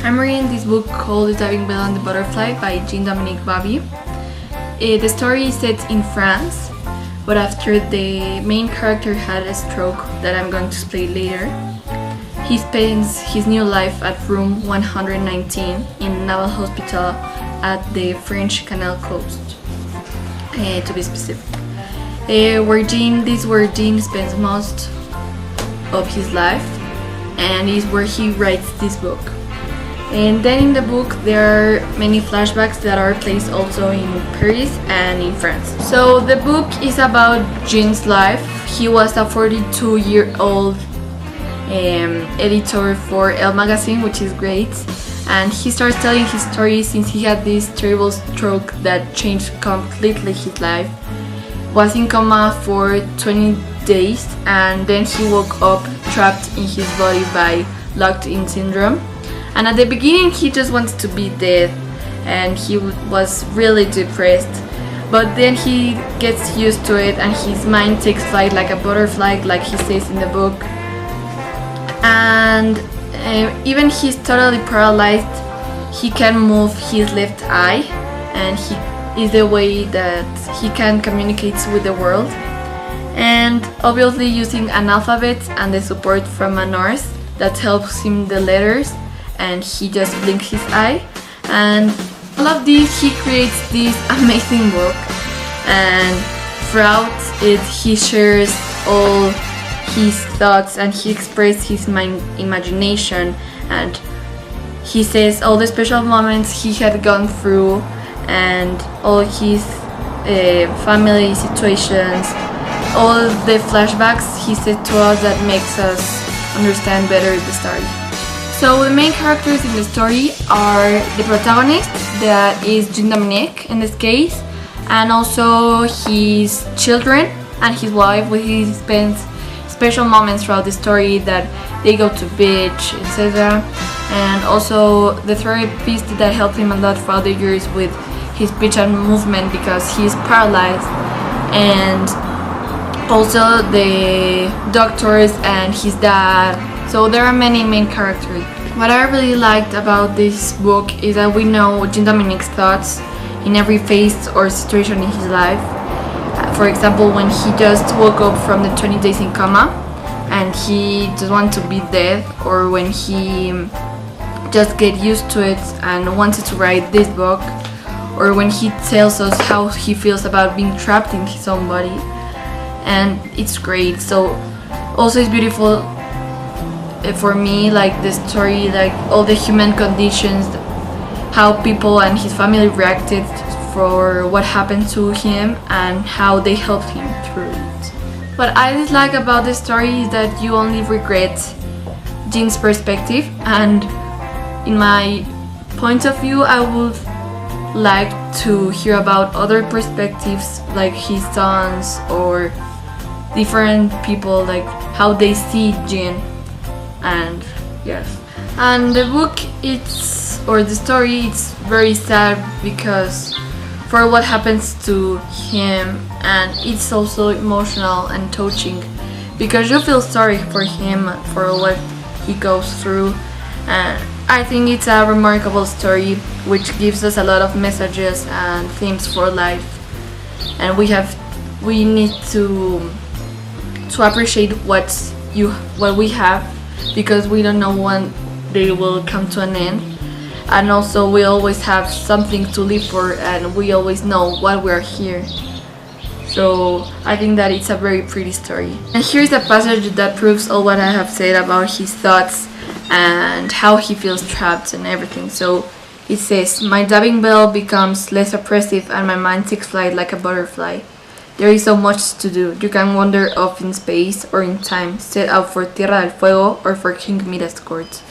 I'm reading this book called The Diving Bell and the Butterfly by Jean-Dominique Bavie. The story is set in France, but after the main character had a stroke that I'm going to explain later, he spends his new life at room 119 in Naval Hospital at the French Canal Coast, to be specific. Where Jean spends most of his life, and is where he writes this book. And then in the book there are many flashbacks that are placed also in Paris and in France. So the book is about Jean's life. He was a 42-year-old editor for Elle magazine, which is great, and he starts telling his story since he had this terrible stroke that changed completely his life. Was in coma for 20 days, and then he woke up trapped in his body by locked-in syndrome. And at the beginning he just wanted to be dead, and he was really depressed, but then he gets used to it and his mind takes flight like a butterfly, like he says in the book. And even he's totally paralyzed, he can move his left eye, and he is the way that he can communicate with the world. And obviously using an alphabet and the support from a nurse that helps him the letters, and he just blinks his eye. And all of this, he creates this amazing book, and throughout it he shares all his thoughts and he expresses his imagination, and he says all the special moments he had gone through and all his family situations, all the flashbacks he said to us that makes us understand better the story. So the main characters in the story are the protagonist, that is Jean-Dominique in this case, and also his children and his wife, where he spends special moments throughout the story that they go to beach, etc. And also the therapist that helped him a lot throughout the years with his speech and movement because he's paralyzed, and also the doctors and his dad. So there are many main characters. What I really liked about this book is that we know Jean-Dominique's thoughts in every phase or situation in his life. For example, when he just woke up from the 20 days in coma and he just wanted to be dead, or when he just get used to it and wanted to write this book, or when he tells us how he feels about being trapped in his own body. And it's great. So also it's beautiful for me, like the story, like all the human conditions, how people and his family reacted for what happened to him and how they helped him through it. What I dislike about the story is that you only regret Jean's perspective, and in my point of view I would like to hear about other perspectives, like his sons or different people, like how they see Jean. And yes, and the book, the story, it's very sad because for what happens to him, and it's also emotional and touching because you feel sorry for him for what he goes through. And I think it's a remarkable story which gives us a lot of messages and themes for life, and we need to appreciate what we have, because we don't know when they will come to an end, and also we always have something to live for, and we always know why we're here. So I think that it's a very pretty story. And here's a passage that proves all what I have said about his thoughts and how he feels trapped and everything. So it says, "My diving bell becomes less oppressive and my mind takes flight like a butterfly. There is so much to do. You can wander off in space or in time, set out for Tierra del Fuego or for King Midas' court.